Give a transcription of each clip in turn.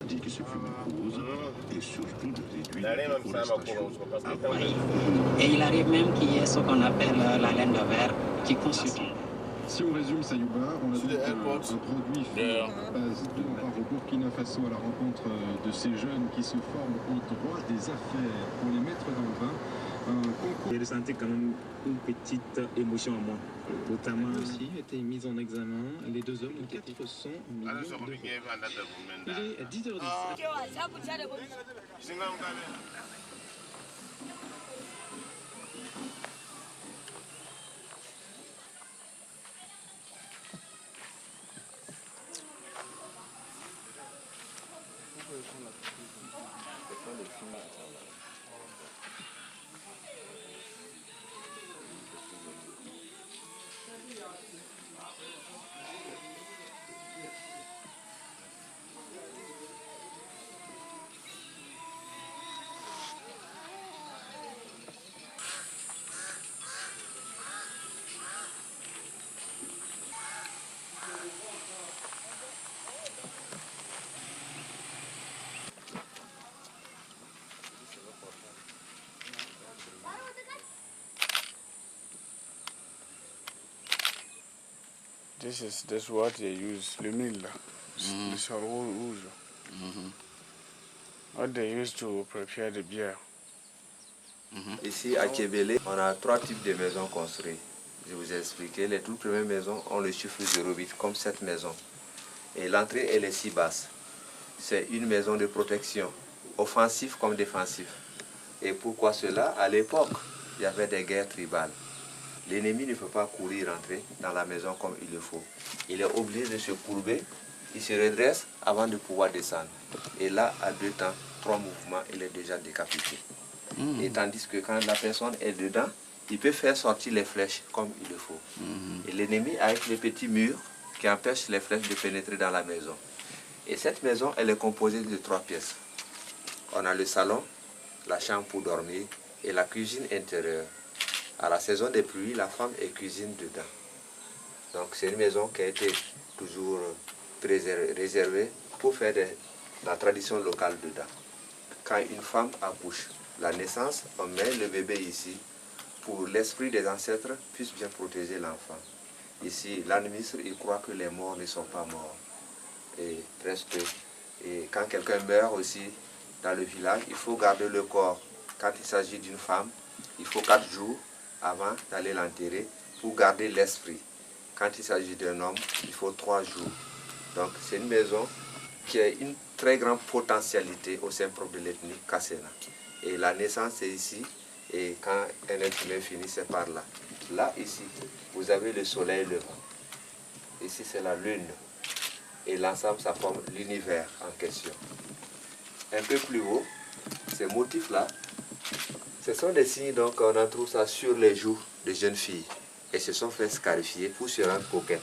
dit que ce fut cause et surtout de réduire la déforestation. Oui. Et il arrive même qu'il y ait ce qu'on appelle la laine de verre qui constitue. Si on résume Sayouba, on a donc un produit fait à base de part au Burkina Faso à la rencontre de ces jeunes qui se forment au droit des affaires pour les mettre dans le vin. Un concours. J'ai ressenti quand même une petite émotion en moi. Notamment aussi été mis en examen les deux hommes qui étaient 100 millions d'euros. Il est 10h10. This what they use, le mil, le charbon rouge. What they use to prepare the beer. Ici à Kébélé, on a 3 types de maisons construites. Je vous ai expliqué, les toutes premières maisons ont le chiffre 08 comme cette maison. Et l'entrée elle est si basse. C'est une maison de protection, offensive comme défensive. Et pourquoi cela? À l'époque, il y avait des guerres tribales. L'ennemi ne peut pas courir rentrer dans la maison comme il le faut. Il est obligé de se courber, il se redresse avant de pouvoir descendre. Et là, à 2 temps, 3 mouvements, il est déjà décapité. Et tandis que quand la personne est dedans, il peut faire sortir les flèches comme il le faut. Et l'ennemi avec les petits murs qui empêchent les flèches de pénétrer dans la maison. Et cette maison, elle est composée de 3 pièces. On a le salon, la chambre pour dormir et la cuisine intérieure. À la saison des pluies, la femme est cuisine dedans. Donc c'est une maison qui a été toujours réservée pour faire la tradition locale dedans. Quand une femme accouche, la naissance, on met le bébé ici pour l'esprit des ancêtres puisse bien protéger l'enfant. Ici, l'administre, il croit que les morts ne sont pas morts. Et presque. Et quand quelqu'un meurt aussi dans le village, il faut garder le corps. Quand il s'agit d'une femme, il faut 4 jours avant d'aller l'enterrer pour garder l'esprit. Quand il s'agit d'un homme, il faut 3 jours. Donc c'est une maison qui a une très grande potentialité au sein propre de l'ethnie Kassena. Et la naissance est ici, et quand un être humain finit, c'est par là. Là, ici, vous avez le soleil levant. Ici, c'est la lune. Et l'ensemble, ça forme l'univers en question. Un peu plus haut, ces motifs-là, ce sont des signes qu'on en trouve ça sur les joues des jeunes filles. Elles se sont fait scarifier pour se rendre coquettes.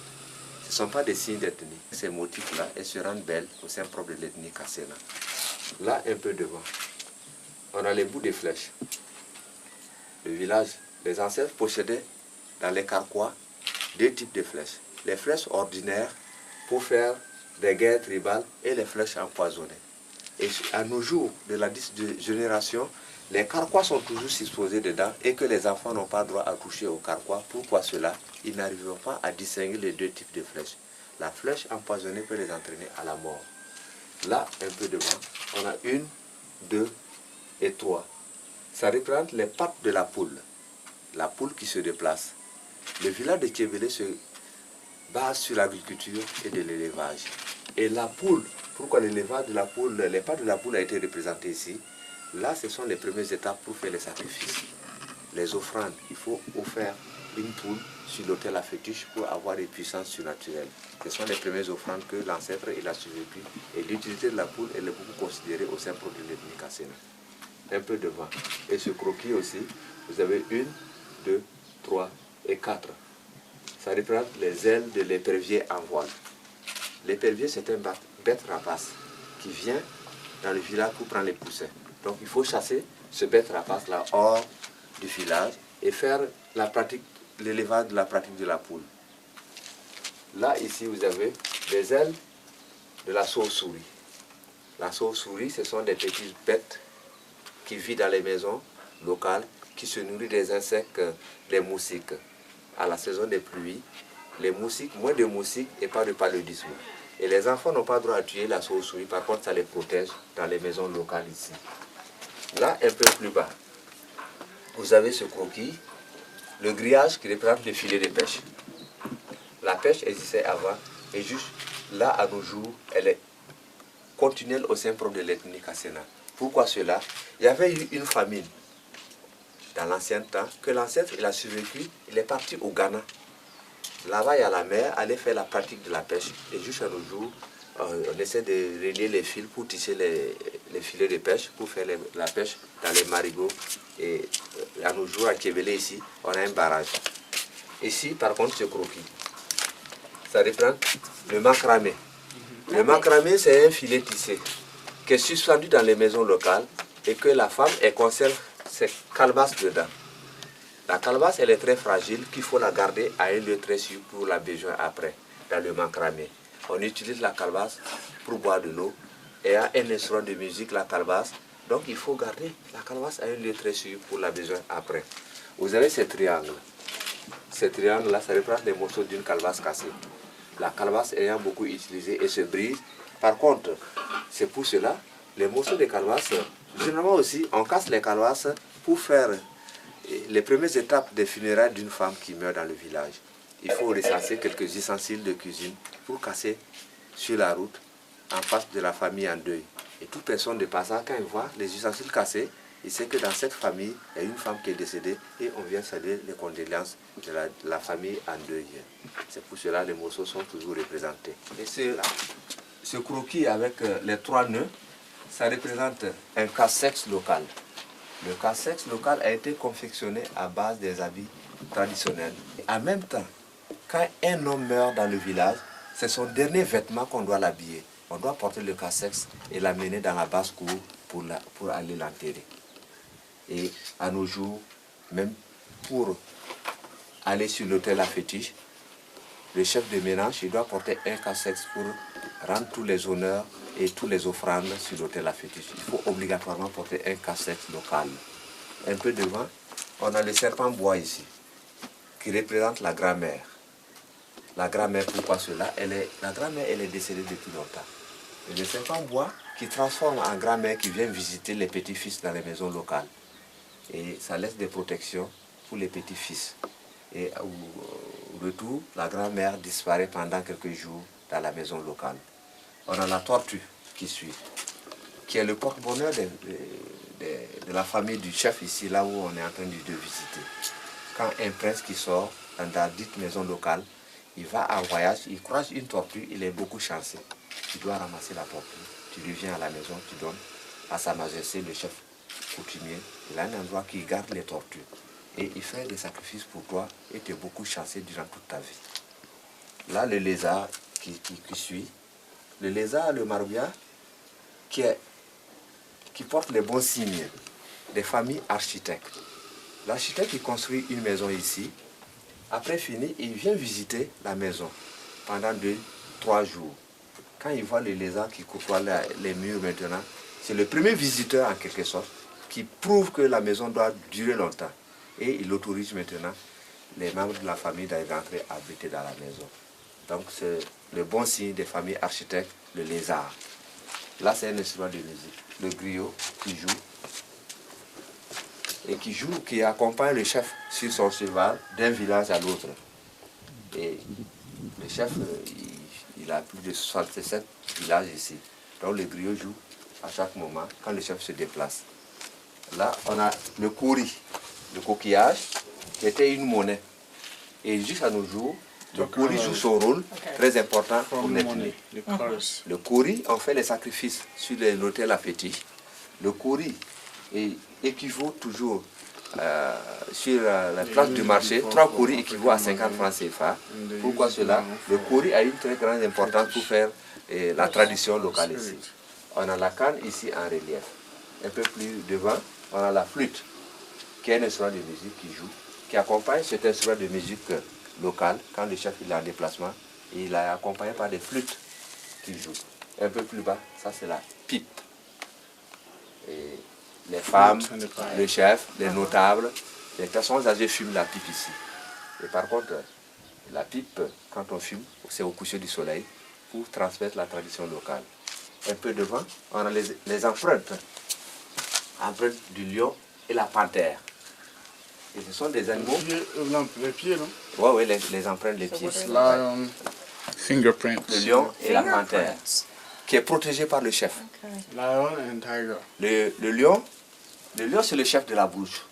Ce ne sont pas des signes d'ethnie. Ces motifs-là, elles se rendent belles au sein propre de l'ethnie Kassena. Là, un peu devant, on a les bouts de flèches. Le village, les ancêtres possédaient dans les carquois 2 types de flèches. Les flèches ordinaires pour faire des guerres tribales et les flèches empoisonnées. Et à nos jours, de la génération, les carquois sont toujours disposés dedans et que les enfants n'ont pas droit à toucher aux carquois. Pourquoi cela? Ils n'arriveront pas à distinguer les 2 types de flèches. La flèche empoisonnée peut les entraîner à la mort. Là, un peu devant, on a 1, 2 et 3. Ça représente les pattes de la poule qui se déplace. Le village de Kébélé se base sur l'agriculture et de l'élevage. Et la poule, pourquoi l'élevage de la poule, les pattes de la poule a été représenté ici? Là, ce sont les premières étapes pour faire les sacrifices. Les offrandes, il faut offrir une poule sur l'autel à fétiche pour avoir des puissances surnaturelles. Ce sont les premières offrandes que l'ancêtre a survécu. Et l'utilité de la poule, elle est beaucoup considérée au sein de l'ethnie Kassena. Un peu devant. Et ce croquis aussi, vous avez 1, 2, 3 et 4. Ça représente les ailes de l'épervier en voile. L'épervier, c'est un bête rapace qui vient dans le village pour prendre les poussins. Donc il faut chasser ce bête rapace-là hors du village et faire l'élevage de la pratique de la poule. Là, ici, vous avez les ailes de la chauve-souris. La chauve-souris, ce sont des petites bêtes qui vivent dans les maisons locales, qui se nourrissent des insectes, des moustiques. À la saison des pluies, les moustiques, moins de moustiques et pas de paludisme. Et les enfants n'ont pas le droit à tuer la chauve-souris, par contre ça les protège dans les maisons locales ici. Là, un peu plus bas, vous avez ce croquis, le grillage qui représente le filet de pêche. La pêche existait avant et juste là, à nos jours, elle est continuelle au sein propre de l'ethnie Kassena. Pourquoi cela? Il y avait eu une famine dans l'ancien temps, que l'ancêtre il a survécu, il est parti au Ghana. Là-bas, il y a la mer, aller faire la pratique de la pêche. Et jusqu'à nos jours, on essaie de relier les fils pour tisser les filets de pêche, pour faire la pêche dans les marigots. Et à nos jours, à Kébélé, ici, on a un barrage. Ici, par contre, ce croquis, ça reprend le macramé. Le macramé, c'est un filet tissé qui est suspendu dans les maisons locales et que la femme, elle conserve ses calebasses dedans. La calebasse, elle est très fragile, qu'il faut la garder à un lieu très sûr pour la besoin après, dans le macramé. On utilise la calebasse pour boire de l'eau et à un instrument de musique, la calebasse. Donc il faut garder la calebasse à un lieu très sûr pour la besoin après. Vous avez ces triangles. Ces triangles-là, ça représente les morceaux d'une calebasse cassée. La calebasse ayant beaucoup utilisée et se brise. Par contre, c'est pour cela, les morceaux de calebasse, généralement aussi, on casse les calebasses pour faire les premières étapes des funérailles d'une femme qui meurt dans le village. Il faut recenser quelques ustensiles de cuisine pour casser sur la route en face de la famille en deuil. Et toute personne de passage, quand il voit les ustensiles cassés, il sait que dans cette famille, il y a une femme qui est décédée et on vient saluer les condoléances de la famille en deuil. C'est pour cela que les morceaux sont toujours représentés. Et ce croquis avec les 3 nœuds, ça représente un casse-sexe local. Le casse-sexe local a été confectionné à base des habits traditionnels. En même temps, quand un homme meurt dans le village, c'est son dernier vêtement qu'on doit l'habiller. On doit porter le casse-sexe et l'amener dans la basse-cour pour aller l'enterrer. Et à nos jours, même pour aller sur l'autel à fétiche, le chef de ménage il doit porter un casse-sexe pour rendre tous les honneurs et tous les offrandes sur l'autel à fétiche. Il faut obligatoirement porter un casse-sexe local. Un peu devant, on a le serpent bois ici, qui représente la grand-mère. La grand-mère, pourquoi cela? La grand-mère, elle est décédée depuis longtemps. Et le serpent bois qui transforme en grand-mère qui vient visiter les petits-fils dans les maisons locales. Et ça laisse des protections pour les petits-fils. Et au retour, la grand-mère disparaît pendant quelques jours dans la maison locale. On a la tortue qui suit, qui est le porte-bonheur de la famille du chef ici, là où on est en train de visiter. Quand un prince qui sort dans la dite maison locale, il va en voyage, il croise une tortue, il est beaucoup chanceux. Tu dois ramasser la tortue, tu reviens à la maison, tu donnes à sa majesté, le chef coutumier. Il a un endroit qui garde les tortues. Et il fait des sacrifices pour toi et tu es beaucoup chanceux durant toute ta vie. Là, le lézard qui suit. Le lézard, le maroubia, qui porte les bons signes des familles architectes. L'architecte, il construit une maison ici. Après fini, il vient visiter la maison pendant 2-3 jours. Quand il voit le lézard qui côtoie les murs maintenant, c'est le premier visiteur en quelque sorte qui prouve que la maison doit durer longtemps. Et il autorise maintenant les membres de la famille d'aller rentrer habiter dans la maison. Donc c'est le bon signe des familles architectes, le lézard. Là c'est un instrument de musique, le griot qui joue. Et qui accompagne le chef sur son cheval d'un village à l'autre. Et le chef, il a plus de 67 villages ici. Donc le griot joue à chaque moment quand le chef se déplace. Là on a le kouri, le coquillage, qui était une monnaie. Et jusqu'à nos jours, le kouri joue son rôle très important pour l'ethnie. Le kouri, on fait les sacrifices sur l'autel à fétiche. Le kouri équivaut toujours sur la place du marché. 3 kouris équivaut à 50 francs CFA. Pourquoi cela? Le kouri a une très grande importance pour faire la tradition locale ici. On a la canne ici en relief. Un peu plus devant, on a la flûte, qui est un instrument de musique qui joue, qui accompagne cet instrument de musique local. Quand le chef est en déplacement, il est accompagné par des flûtes qui jouent. Un peu plus bas, ça c'est pipe. Et les femmes, le chef, les notables, les personnes âgées fument la pipe ici. Et par contre, la pipe, quand on fume, c'est au coucher du soleil pour transmettre la tradition locale. Un peu devant, on a les empreintes du lion et la panthère. Et ce sont des animaux... Les pieds, non? Oui, les empreintes des pieds. Lion, fingerprints. Le lion et la panthère, qui est protégé par le chef. Lion and tiger. Le lion, c'est le chef de la bouche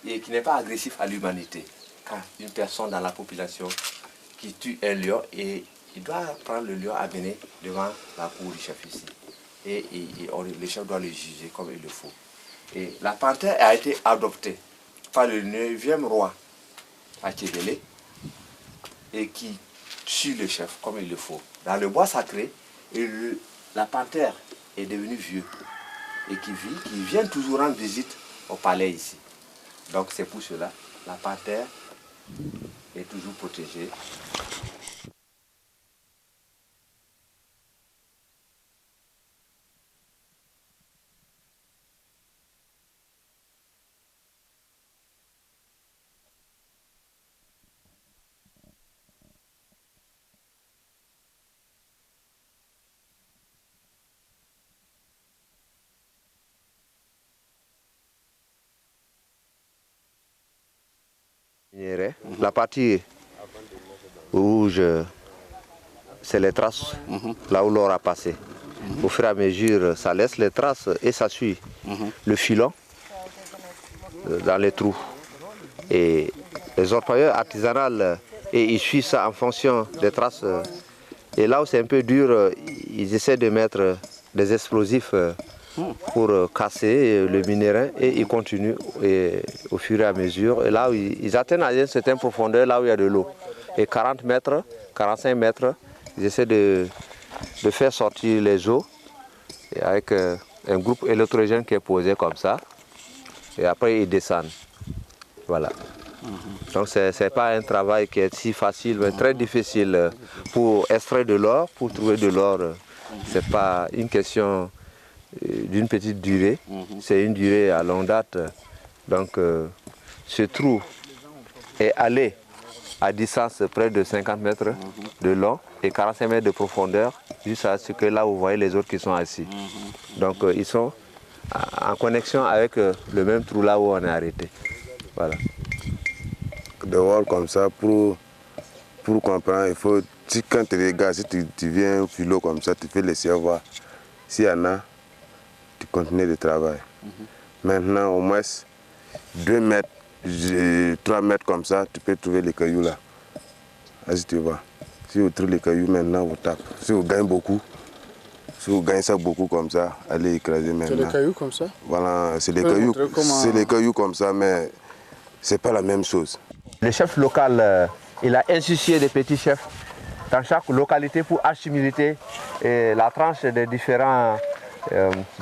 et qui n'est pas agressif à l'humanité. Quand une personne dans la population qui tue un lion, et il doit prendre le lion amener devant la cour du chef ici. Et le chef doit le juger comme il le faut. Et la panthère a été adoptée par le 9e roi Akebele et qui tue le chef comme il le faut. Dans le bois sacré, la panthère est devenue vieux et qui vient toujours rendre visite au palais ici. Donc c'est pour cela, la panthère est toujours protégée. La partie rouge, c'est les traces, là où l'or a passé. Au fur et à mesure, ça laisse les traces et ça suit le filon dans les trous. Et les orpailleurs artisanales, et ils suivent ça en fonction des traces. Et là où c'est un peu dur, ils essaient de mettre des explosifs pour casser le minerai et ils continuent au fur et à mesure. Et là où ils atteignent à une certaine profondeur, là où il y a de l'eau. Et 40 mètres, 45 mètres, ils essaient de faire sortir les eaux et avec un groupe électrogène qui est posé comme ça. Et après ils descendent. Voilà. Donc ce n'est pas un travail qui est si facile, mais très difficile pour extraire de l'or, pour trouver de l'or. Ce n'est pas une question d'une petite durée, c'est une durée à longue date. Donc ce trou est allé à distance près de 50 mètres de long et 45 mètres de profondeur, jusqu'à ce que là vous voyez les autres qui sont assis. Donc ils sont en connexion avec le même trou là où on est arrêté. Voilà. Dehors comme ça, pour comprendre, il faut, quand tu regardes, si tu viens au philo comme ça, tu fais laisser voir. S'il y en a, tu continues le travail. Maintenant, au moins 2 mètres, 3 mètres comme ça, tu peux trouver les cailloux là. Vas-y, tu vois. Si vous trouvez les cailloux, maintenant, vous tapez. Si vous gagnez beaucoup, si vous gagnez ça beaucoup comme ça, allez écraser maintenant. C'est les cailloux comme ça? Voilà, c'est les cailloux comme ça, mais c'est pas la même chose. Le chef local, il a institué des petits chefs dans chaque localité pour assimiler la tranche des différentes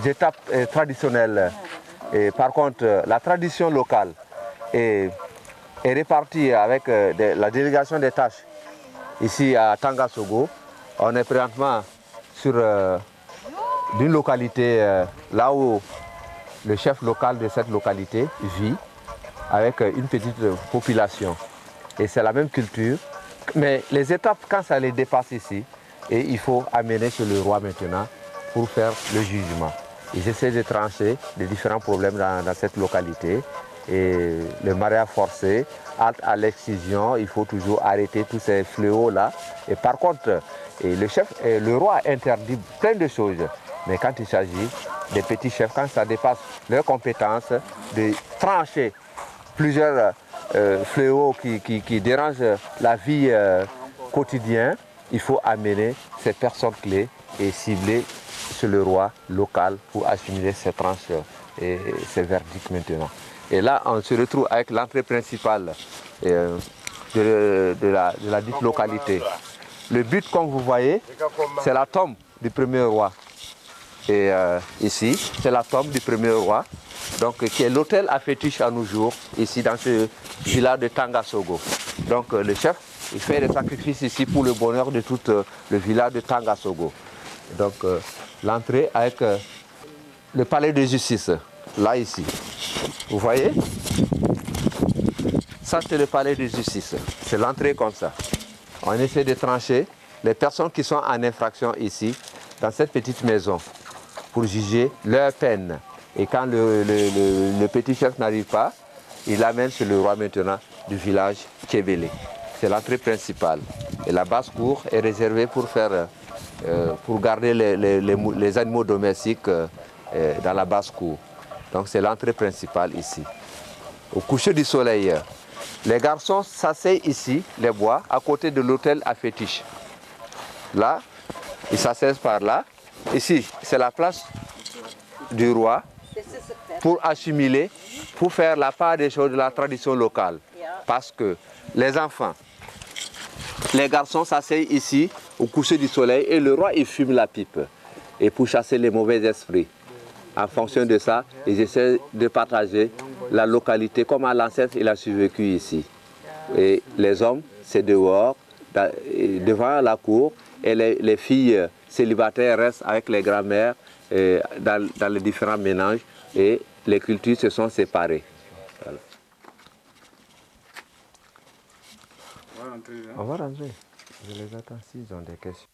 étapes traditionnelles. Et par contre, la tradition locale est répartie avec la délégation des tâches. Ici à Tangasogo, on est présentement sur d'une localité là où le chef local de cette localité vit avec une petite population. Et c'est la même culture. Mais les étapes, quand ça les dépasse ici, et il faut amener chez le roi maintenant pour faire le jugement. Ils essaient de trancher les différents problèmes dans cette localité. Et le mariage forcé, halte à l'excision, il faut toujours arrêter tous ces fléaux-là. Et par contre, le roi interdit plein de choses. Mais quand il s'agit des petits chefs, quand ça dépasse leurs compétences, de trancher plusieurs fléaux qui dérangent la vie quotidienne, il faut amener ces personnes clés et cibler sur le roi local pour assimiler ces tranches et ces verdicts maintenant. Et là, on se retrouve avec l'entrée principale de la dite localité. Le but, comme vous voyez, c'est la tombe du premier roi. Et ici, c'est la tombe du premier roi, donc, qui est l'autel à fétiche à nos jours, ici dans ce village de Tangasogo. Donc le chef, il fait des sacrifices ici pour le bonheur de tout le village de Tangasogo. Donc l'entrée avec le palais de justice, là ici. Vous voyez? Ça c'est le palais de justice. C'est l'entrée comme ça. On essaie de trancher les personnes qui sont en infraction ici, dans cette petite maison, pour juger leur peine. Et quand le petit chef n'arrive pas, il l'amène sur le roi maintenant du village Kébélé. C'est l'entrée principale. Et la basse-cour est réservée pour garder les animaux domestiques dans la basse-cour. Donc c'est l'entrée principale ici. Au coucher du soleil, les garçons s'asseyent ici, les bois, à côté de l'hôtel à fétiche. Là, ils s'asseyent par là. Ici, c'est la place du roi pour assimiler, pour faire la part des choses de la tradition locale. Parce que les enfants, les garçons s'asseyent ici au coucher du soleil et le roi il fume la pipe. Et pour chasser les mauvais esprits. En fonction de ça, ils essaient de partager la localité, comment l'ancêtre il a survécu ici. Et les hommes, c'est dehors, devant la cour, et les filles célibataires restent avec les grands-mères dans les différents ménages et les cultures se sont séparées. Voilà. On va rentrer. Je les attends s'ils ont des questions.